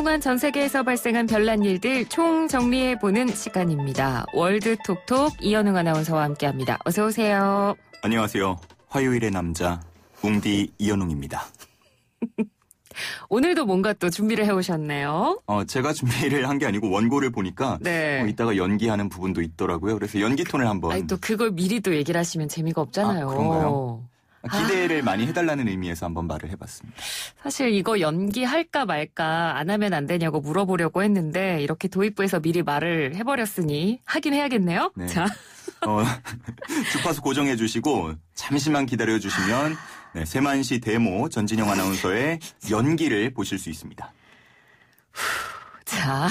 그동안 전 세계에서 발생한 별난 일들 총정리해보는 시간입니다. 월드톡톡 이현웅 아나운서와 함께합니다. 어서 오세요. 안녕하세요. 화요일의 남자 웅디 이현웅입니다. 오늘도 뭔가 또 준비를 해오셨네요. 제가 준비를 한 게 아니고 원고를 보니까 네. 이따가 연기하는 부분도 있더라고요. 그래서 연기 톤을 한번. 아니, 또 그걸 미리 또 얘기를 하시면 재미가 없잖아요. 그런가요? 기대를 많이 해달라는 의미에서 한번 말을 해봤습니다. 사실 이거 연기할까 말까 안 하면 안 되냐고 물어보려고 했는데 이렇게 도입부에서 미리 말을 해버렸으니 하긴 해야겠네요. 네. 자, 주파수 고정해 주시고 잠시만 기다려 주시면 세만시 데모 전진영 아나운서의 연기를 보실 수 있습니다. 자.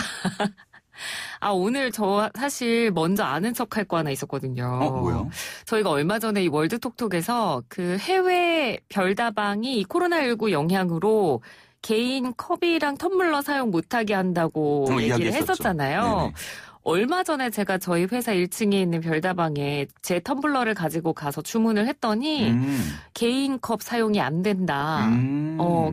오늘 저 사실 먼저 아는 척 할 거 하나 있었거든요. 뭐요? 저희가 얼마 전에 이 월드톡톡에서 그 해외 별다방이 코로나19 영향으로 개인 컵이랑 텀블러 사용 못하게 한다고 얘기를 했었잖아요. 네네. 얼마 전에 제가 저희 회사 1층에 있는 별다방에 제 텀블러를 가지고 가서 주문을 했더니 개인 컵 사용이 안 된다.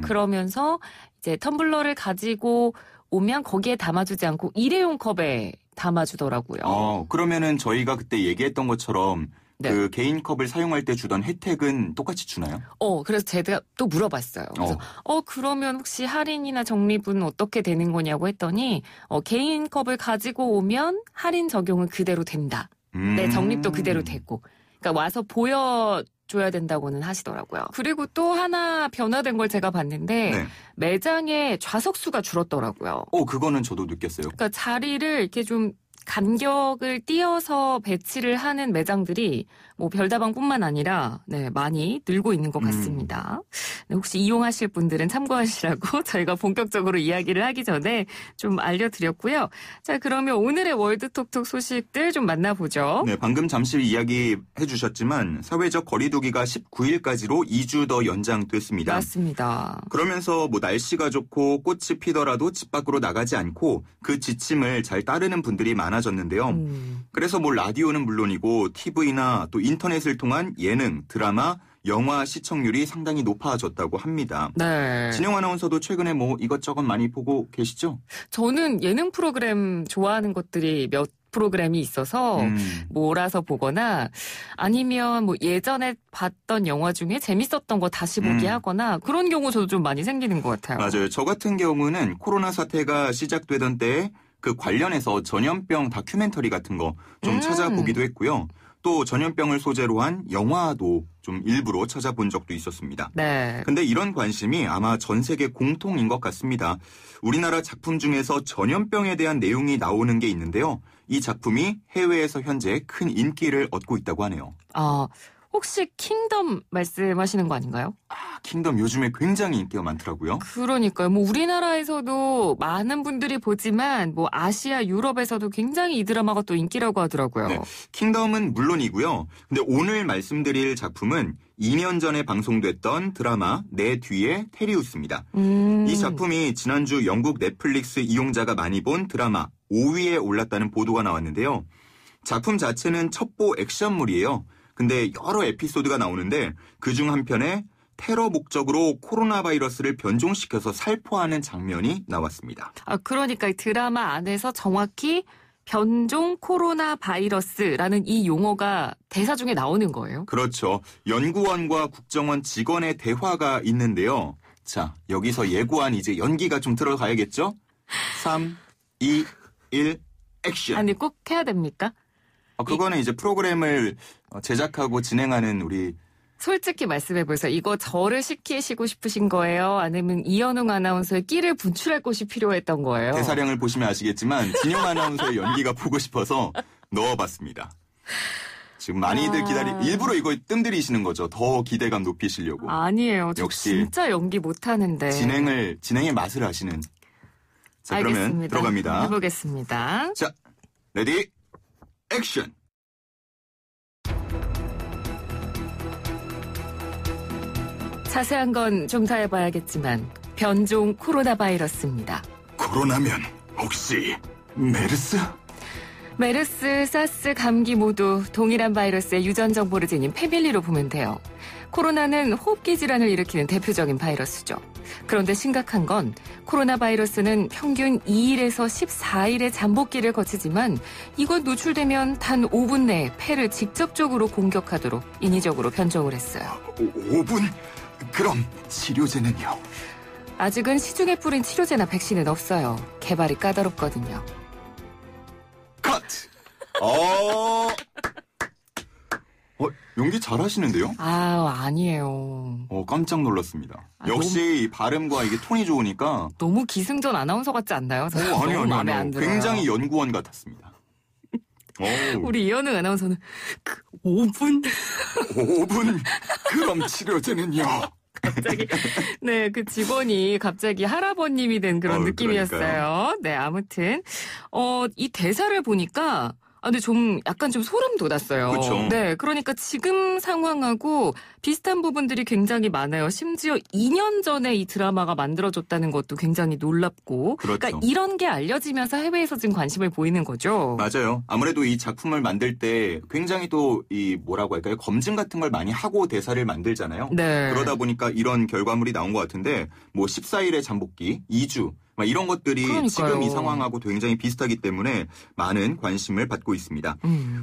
그러면서 이제 텀블러를 가지고 오면 거기에 담아주지 않고 일회용 컵에 담아주더라고요. 그러면은 저희가 그때 얘기했던 것처럼 네. 그 개인 컵을 사용할 때 주던 혜택은 똑같이 주나요? 그래서 제가 또 물어봤어요. 그래서 그러면 혹시 할인이나 적립은 어떻게 되는 거냐고 했더니 개인 컵을 가지고 오면 할인 적용은 그대로 된다. 네, 적립도 그대로 되고. 그러니까 와서 보여줘야 된다고는 하시더라고요. 그리고 또 하나 변화된 걸 제가 봤는데 네. 매장의 좌석수가 줄었더라고요. 그거는 저도 느꼈어요. 그러니까 자리를 이렇게 좀 간격을 띄어서 배치를 하는 매장들이 뭐 별다방뿐만 아니라 많이 늘고 있는 것 같습니다. 혹시 이용하실 분들은 참고하시라고 저희가 본격적으로 이야기를 하기 전에 좀 알려드렸고요. 자, 그러면 오늘의 월드톡톡 소식들 좀 만나보죠. 네, 방금 잠시 이야기해 주셨지만 사회적 거리두기가 19일까지로 2주 더 연장됐습니다. 맞습니다. 그러면서 날씨가 좋고 꽃이 피더라도 집 밖으로 나가지 않고 그 지침을 잘 따르는 분들이 많아졌는데요. 그래서 라디오는 물론이고 TV나 또 인터넷을 통한 예능, 드라마, 영화 시청률이 상당히 높아졌다고 합니다. 네. 진영 아나운서도 최근에 이것저것 많이 보고 계시죠? 저는 예능 프로그램 좋아하는 것들이 몇 프로그램이 있어서 몰아서 보거나 아니면 예전에 봤던 영화 중에 재밌었던 거 다시 보기 하거나 그런 경우 저도 좀 많이 생기는 것 같아요. 맞아요. 저 같은 경우는 코로나 사태가 시작되던 때에 그 관련해서 전염병 다큐멘터리 같은 거 좀 찾아보기도 했고요. 또 전염병을 소재로 한 영화도 좀 일부러 찾아본 적도 있었습니다. 네. 근데 이런 관심이 아마 전 세계 공통인 것 같습니다. 우리나라 작품 중에서 전염병에 대한 내용이 나오는 게 있는데요. 이 작품이 해외에서 현재 큰 인기를 얻고 있다고 하네요. 혹시 킹덤 말씀하시는 거 아닌가요? 킹덤 요즘에 굉장히 인기가 많더라고요. 그러니까요. 우리나라에서도 많은 분들이 보지만 아시아, 유럽에서도 굉장히 이 드라마가 또 인기라고 하더라고요. 네, 킹덤은 물론이고요. 근데 오늘 말씀드릴 작품은 2년 전에 방송됐던 드라마 내 뒤에 테리우스입니다. 이 작품이 지난주 영국 넷플릭스 이용자가 많이 본 드라마 5위에 올랐다는 보도가 나왔는데요. 작품 자체는 첩보 액션물이에요. 근데 여러 에피소드가 나오는데 그중 한 편에 테러 목적으로 코로나 바이러스를 변종시켜서 살포하는 장면이 나왔습니다. 그러니까 드라마 안에서 정확히 변종 코로나 바이러스라는 이 용어가 대사 중에 나오는 거예요? 그렇죠. 연구원과 국정원 직원의 대화가 있는데요. 자, 여기서 예고한 이제 연기가 좀 들어가야겠죠? 3, 2, 1, 액션. 아니, 꼭 해야 됩니까? 그거는 이제 프로그램을 제작하고 진행하는 우리 솔직히 말씀해보세요. 이거 저를 시키시고 싶으신 거예요? 아니면 이현웅 아나운서의 끼를 분출할 곳이 필요했던 거예요? 대사량을 보시면 아시겠지만 진영 아나운서의 연기가 보고 싶어서 넣어봤습니다. 지금 많이들 일부러 이거 뜸들이시는 거죠. 더 기대감 높이시려고. 아니에요. 저 역시 진짜 연기 못하는데. 진행의 맛을 아시는. 자, 그러면 알겠습니다. 들어갑니다. 해보겠습니다. 자, 레디, 액션! 자세한 건 좀 더 해봐야겠지만 변종 코로나 바이러스입니다. 코로나면 혹시 메르스? 메르스, 사스, 감기 모두 동일한 바이러스의 유전 정보를 지닌 패밀리로 보면 돼요. 코로나는 호흡기 질환을 일으키는 대표적인 바이러스죠. 그런데 심각한 건 코로나 바이러스는 평균 2일에서 14일의 잠복기를 거치지만 이건 노출되면 단 5분 내에 폐를 직접적으로 공격하도록 인위적으로 변종을 했어요. 5분? 그럼 치료제는요? 아직은 시중에 뿌린 치료제나 백신은 없어요. 개발이 까다롭거든요. 컷! 연기 잘하시는데요? 아니에요. 깜짝 놀랐습니다. 역시 발음과 이게 톤이 좋으니까. 너무 기승전 아나운서 같지 않나요? 아니요. 마음에 안 들어요. 굉장히 연구원 같았습니다. 우리 이현우 아나운서는 5분? 5분? 그럼 치료제는요? 갑자기 네, 그 직원이 갑자기 할아버님이 된 그런 느낌이었어요. 그러니까요. 네, 아무튼 이 대사를 보니까 근데 약간 좀 소름 돋았어요. 그렇죠. 네, 그러니까 지금 상황하고 비슷한 부분들이 굉장히 많아요. 심지어 2년 전에 이 드라마가 만들어졌다는 것도 굉장히 놀랍고. 그렇죠. 그러니까 이런 게 알려지면서 해외에서 지금 관심을 보이는 거죠. 맞아요. 아무래도 이 작품을 만들 때 굉장히 또 뭐라고 할까요? 검증 같은 걸 많이 하고 대사를 만들잖아요. 네. 그러다 보니까 이런 결과물이 나온 것 같은데 14일의 잠복기, 2주 이런 것들이 그러니까요. 지금 이 상황하고 굉장히 비슷하기 때문에 많은 관심을 받고 있습니다.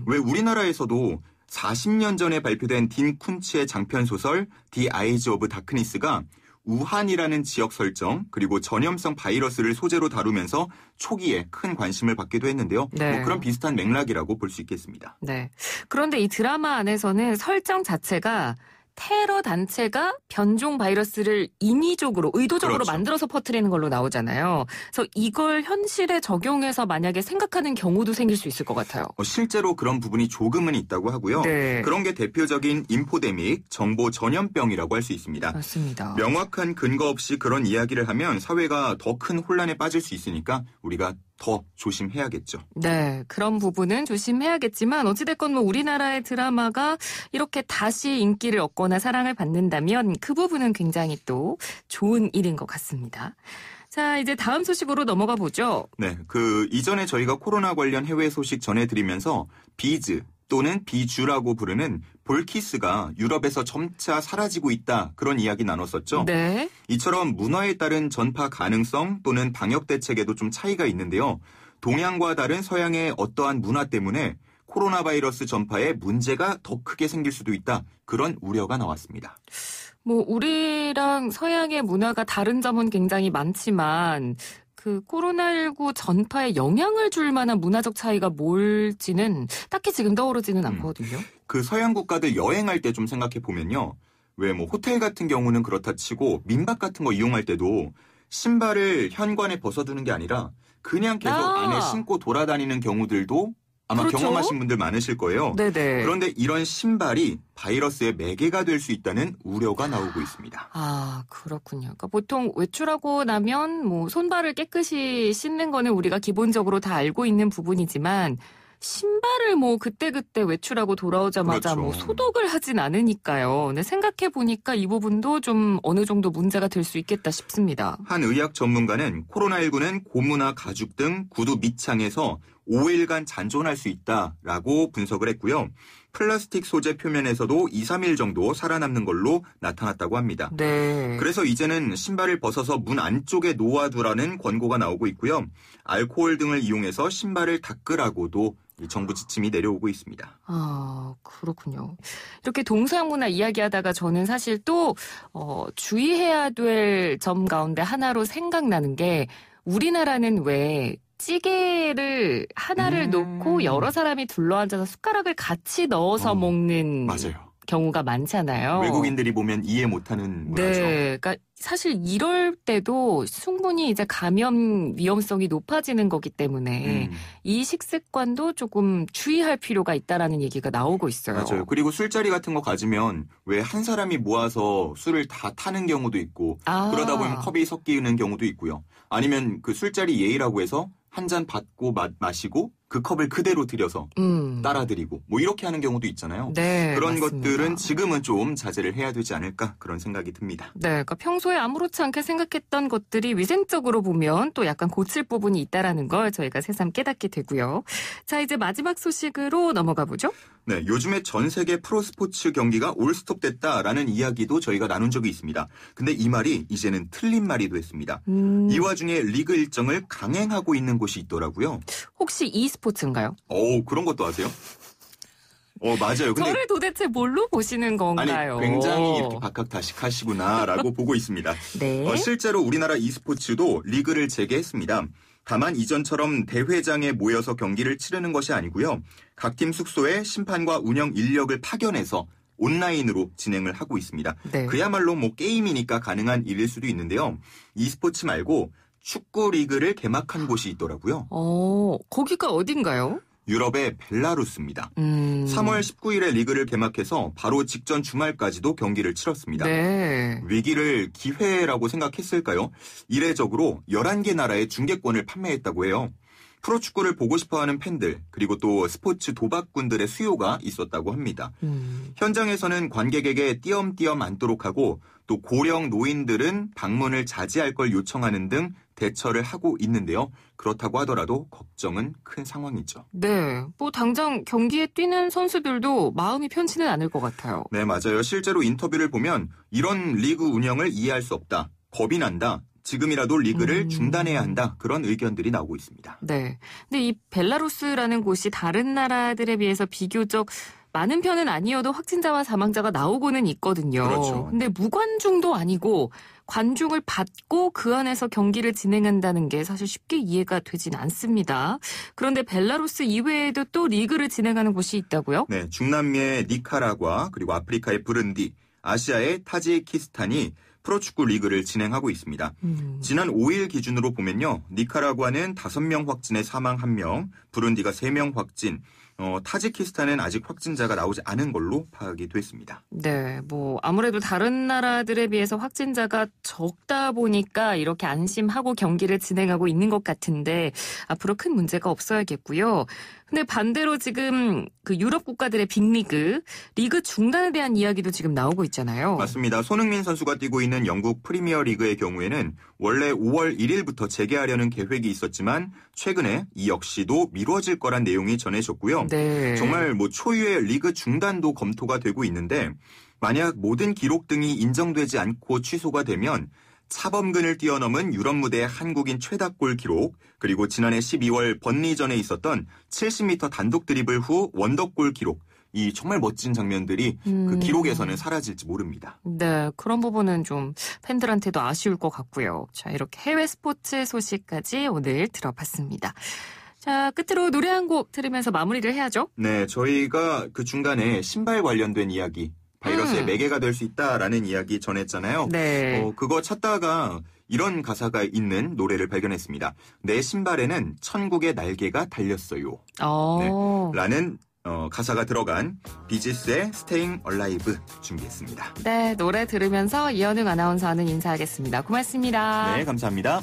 왜 우리나라에서도 40년 전에 발표된 딘 쿤츠의 장편 소설 The Eyes of Darkness가 우한이라는 지역 설정 그리고 전염성 바이러스를 소재로 다루면서 초기에 큰 관심을 받기도 했는데요. 네. 그런 비슷한 맥락이라고 볼 수 있겠습니다. 네. 그런데 이 드라마 안에서는 설정 자체가 테러 단체가 변종 바이러스를 인위적으로 의도적으로 그렇죠. 만들어서 퍼뜨리는 걸로 나오잖아요. 그래서 이걸 현실에 적용해서 만약에 생각하는 경우도 생길 수 있을 것 같아요. 실제로 그런 부분이 조금은 있다고 하고요. 네. 그런 게 대표적인 인포데믹, 정보 전염병이라고 할 수 있습니다. 맞습니다. 명확한 근거 없이 그런 이야기를 하면 사회가 더 큰 혼란에 빠질 수 있으니까 우리가 더 조심해야겠죠. 네, 그런 부분은 조심해야겠지만 어찌됐건 우리나라의 드라마가 이렇게 다시 인기를 얻거나 사랑을 받는다면 그 부분은 굉장히 또 좋은 일인 것 같습니다. 자, 이제 다음 소식으로 넘어가 보죠. 네, 이전에 저희가 코로나 관련 해외 소식 전해드리면서 비즈 또는 비주라고 부르는 볼키스가 유럽에서 점차 사라지고 있다 그런 이야기 나눴었죠. 네. 이처럼 문화에 따른 전파 가능성 또는 방역 대책에도 좀 차이가 있는데요. 동양과 다른 서양의 어떠한 문화 때문에 코로나 바이러스 전파에 문제가 더 크게 생길 수도 있다. 그런 우려가 나왔습니다. 우리랑 서양의 문화가 다른 점은 굉장히 많지만 코로나19 전파에 영향을 줄 만한 문화적 차이가 뭘지는 딱히 지금 떠오르지는 않거든요. 서양 국가들 여행할 때 좀 생각해 보면요. 왜 호텔 같은 경우는 그렇다 치고 민박 같은 거 이용할 때도 신발을 현관에 벗어두는 게 아니라 그냥 계속 안에 신고 돌아다니는 경우들도 아마 그렇죠? 경험하신 분들 많으실 거예요. 네네. 그런데 이런 신발이 바이러스의 매개가 될 수 있다는 우려가 나오고 있습니다. 그렇군요. 그러니까 보통 외출하고 나면 손발을 깨끗이 씻는 거는 우리가 기본적으로 다 알고 있는 부분이지만 신발을 그때그때 외출하고 돌아오자마자 그렇죠. 소독을 하진 않으니까요. 근데 생각해보니까 이 부분도 좀 어느 정도 문제가 될 수 있겠다 싶습니다. 한 의학 전문가는 코로나19는 고무나 가죽 등 구두 밑창에서 5일간 잔존할 수 있다라고 분석을 했고요. 플라스틱 소재 표면에서도 2, 3일 정도 살아남는 걸로 나타났다고 합니다. 네. 그래서 이제는 신발을 벗어서 문 안쪽에 놓아두라는 권고가 나오고 있고요. 알코올 등을 이용해서 신발을 닦으라고도 정부 지침이 내려오고 있습니다. 그렇군요. 이렇게 동서양 문화 이야기하다가 저는 사실 또 주의해야 될 점 가운데 하나로 생각나는 게 우리나라는 왜 찌개를 하나를 놓고 여러 사람이 둘러앉아서 숟가락을 같이 넣어서 먹는 맞아요. 경우가 많잖아요. 외국인들이 보면 이해 못하는 문화죠. 네, 그러니까 사실 이럴 때도 충분히 이제 감염 위험성이 높아지는 거기 때문에 이 식습관도 조금 주의할 필요가 있다라는 얘기가 나오고 있어요. 맞아요. 그리고 술자리 같은 거 가지면 왜 한 사람이 모아서 술을 다 타는 경우도 있고 그러다 보면 컵이 섞이는 경우도 있고요. 아니면 술자리 예의라고 해서 한 잔 받고 마시고 그 컵을 그대로 들여서 따라드리고 뭐 이렇게 하는 경우도 있잖아요. 네, 그런 맞습니다. 것들은 지금은 좀 자제를 해야 되지 않을까 그런 생각이 듭니다. 네, 그러니까 평소에 아무렇지 않게 생각했던 것들이 위생적으로 보면 또 약간 고칠 부분이 있다라는 걸 저희가 새삼 깨닫게 되고요. 자, 이제 마지막 소식으로 넘어가 보죠. 네, 요즘에 전 세계 프로스포츠 경기가 올스톱됐다라는 이야기도 저희가 나눈 적이 있습니다. 근데 이 말이 이제는 틀린 말이 됐습니다. 이 와중에 리그 일정을 강행하고 있는 곳이 있더라고요. 혹시 e스포츠인가요? 그런 것도 아세요? 맞아요. 근데 저를 도대체 뭘로 보시는 건가요? 아니, 굉장히 이렇게 박학다식하시구나라고 보고 있습니다. 네. 실제로 우리나라 e스포츠도 리그를 재개했습니다. 다만 이전처럼 대회장에 모여서 경기를 치르는 것이 아니고요. 각 팀 숙소에 심판과 운영 인력을 파견해서 온라인으로 진행을 하고 있습니다. 네. 그야말로 뭐 게임이니까 가능한 일일 수도 있는데요. e스포츠 말고 축구 리그를 개막한 곳이 있더라고요. 거기가 어딘가요? 유럽의 벨라루스입니다. 3월 19일에 리그를 개막해서 바로 직전 주말까지도 경기를 치렀습니다. 네. 위기를 기회라고 생각했을까요? 이례적으로 11개 나라의 중계권을 판매했다고 해요. 프로축구를 보고 싶어하는 팬들 그리고 또 스포츠 도박꾼들의 수요가 있었다고 합니다. 현장에서는 관객에게 띄엄띄엄 앉도록 하고 또 고령 노인들은 방문을 자제할 걸 요청하는 등 대처를 하고 있는데요. 그렇다고 하더라도 걱정은 큰 상황이죠. 네, 뭐 당장 경기에 뛰는 선수들도 마음이 편치는 않을 것 같아요. 네, 맞아요. 실제로 인터뷰를 보면 이런 리그 운영을 이해할 수 없다. 겁이 난다. 지금이라도 리그를 중단해야 한다. 그런 의견들이 나오고 있습니다. 네. 근데 이 벨라루스라는 곳이 다른 나라들에 비해서 비교적 많은 편은 아니어도 확진자와 사망자가 나오고는 있거든요. 그렇죠. 근데 무관중도 아니고 관중을 받고 그 안에서 경기를 진행한다는 게 사실 쉽게 이해가 되진 않습니다. 그런데 벨라루스 이외에도 또 리그를 진행하는 곳이 있다고요? 네, 중남미의 니카라과 그리고 아프리카의 부른디, 아시아의 타지키스탄이 프로축구 리그를 진행하고 있습니다. 지난 5일 기준으로 보면요. 니카라과는 5명 확진에 사망 1명, 부룬디가 3명 확진, 타지키스탄은 아직 확진자가 나오지 않은 걸로 파악이 됐습니다. 네, 뭐 아무래도 다른 나라들에 비해서 확진자가 적다 보니까 이렇게 안심하고 경기를 진행하고 있는 것 같은데 앞으로 큰 문제가 없어야겠고요. 근데 반대로 지금 그 유럽 국가들의 빅리그, 리그 중단에 대한 이야기도 지금 나오고 있잖아요. 맞습니다. 손흥민 선수가 뛰고 있는 영국 프리미어 리그의 경우에는 원래 5월 1일부터 재개하려는 계획이 있었지만 최근에 이 역시도 미뤄질 거란 내용이 전해졌고요. 네. 정말 뭐 초유의 리그 중단도 검토가 되고 있는데 만약 모든 기록 등이 인정되지 않고 취소가 되면 차범근을 뛰어넘은 유럽 무대의 한국인 최다골 기록 그리고 지난해 12월 번리전에 있었던 70m 단독 드리블 후 원더골 기록 이 정말 멋진 장면들이 그 기록에서는 사라질지 모릅니다. 네, 그런 부분은 좀 팬들한테도 아쉬울 것 같고요. 자, 이렇게 해외 스포츠 소식까지 오늘 들어봤습니다. 자, 끝으로 노래 한 곡 들으면서 마무리를 해야죠. 네, 저희가 그 중간에 신발 관련된 이야기 바이러스의 매개가 될 수 있다라는 이야기 전했잖아요. 네. 그거 찾다가 이런 가사가 있는 노래를 발견했습니다. 내 신발에는 천국의 날개가 달렸어요. 네, 라는 가사가 들어간 비지스의 Staying Alive 준비했습니다. 네, 노래 들으면서 이현웅 아나운서와는 인사하겠습니다. 고맙습니다. 네, 감사합니다.